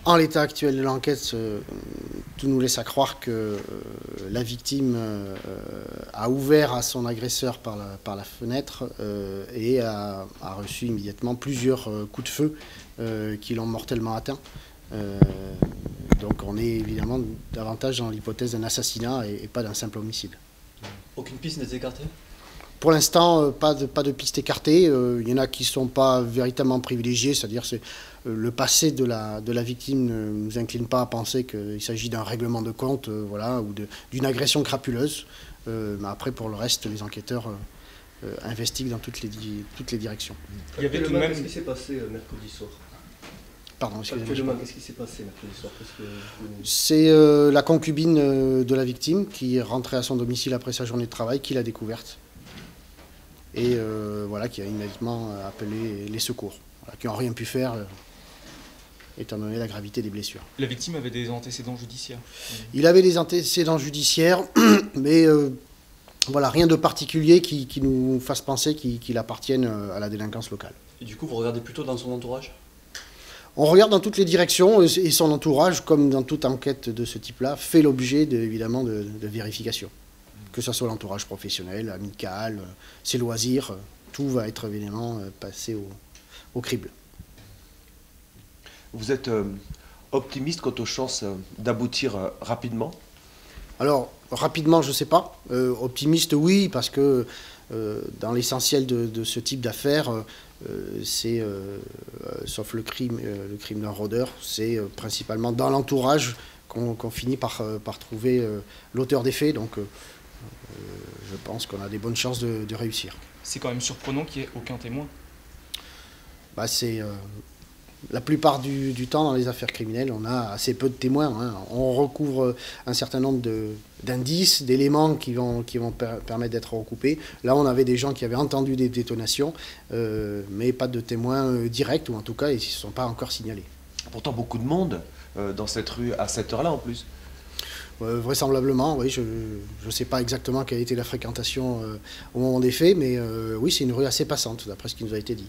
En l'état actuel de l'enquête, tout nous laisse à croire que la victime a ouvert à son agresseur par la fenêtre et a reçu immédiatement plusieurs coups de feu qui l'ont mortellement atteint. Donc on est évidemment davantage dans l'hypothèse d'un assassinat et pas d'un simple homicide. Aucune piste n'est écartée ? Pour l'instant, pas de piste écartée. Il y en a qui ne sont pas véritablement privilégiées, c'est-à-dire que le passé de la victime ne nous incline pas à penser qu'il s'agit d'un règlement de compte voilà, ou d'une agression crapuleuse. Mais après, pour le reste, les enquêteurs investiguent dans toutes les directions. Il y avait tout de même... Qu'est-ce qui s'est passé mercredi soir? Pardon, excusez-moi. Qu'est-ce qui s'est passé mercredi soir? C'est la concubine de la victime qui est rentrée à son domicile après sa journée de travail, qui l'a découverte. Et voilà, qui a immédiatement appelé les secours, voilà, qui n'ont rien pu faire étant donné la gravité des blessures. La victime avait des antécédents judiciaires? Il avait des antécédents judiciaires, mais voilà, rien de particulier qui nous fasse penser qu'il appartienne à la délinquance locale. Et du coup, vous regardez plutôt dans son entourage? On regarde dans toutes les directions et son entourage, comme dans toute enquête de ce type-là, fait l'objet évidemment de vérification. Que ce soit l'entourage professionnel, amical, ses loisirs, tout va être évidemment passé au crible. Vous êtes optimiste quant aux chances d'aboutir rapidement? Alors, rapidement, je ne sais pas. Optimiste, oui, parce que dans l'essentiel de ce type d'affaires, c'est, sauf le crime d'un rôdeur, c'est principalement dans l'entourage qu'on finit par trouver l'auteur des faits. Donc, je pense qu'on a des bonnes chances de réussir. C'est quand même surprenant qu'il n'y ait aucun témoin. Bah, c'est la plupart du temps dans les affaires criminelles, on a assez peu de témoins. Hein. On recouvre un certain nombre d'indices, d'éléments qui vont permettre d'être recoupés. Là, on avait des gens qui avaient entendu des détonations, mais pas de témoins directs, ou en tout cas, ils ne se sont pas encore signalés. Pourtant, beaucoup de monde dans cette rue à cette heure-là en plus. Vraisemblablement, oui, je ne sais pas exactement quelle était la fréquentation au moment des faits, mais oui, c'est une rue assez passante, d'après ce qui nous a été dit.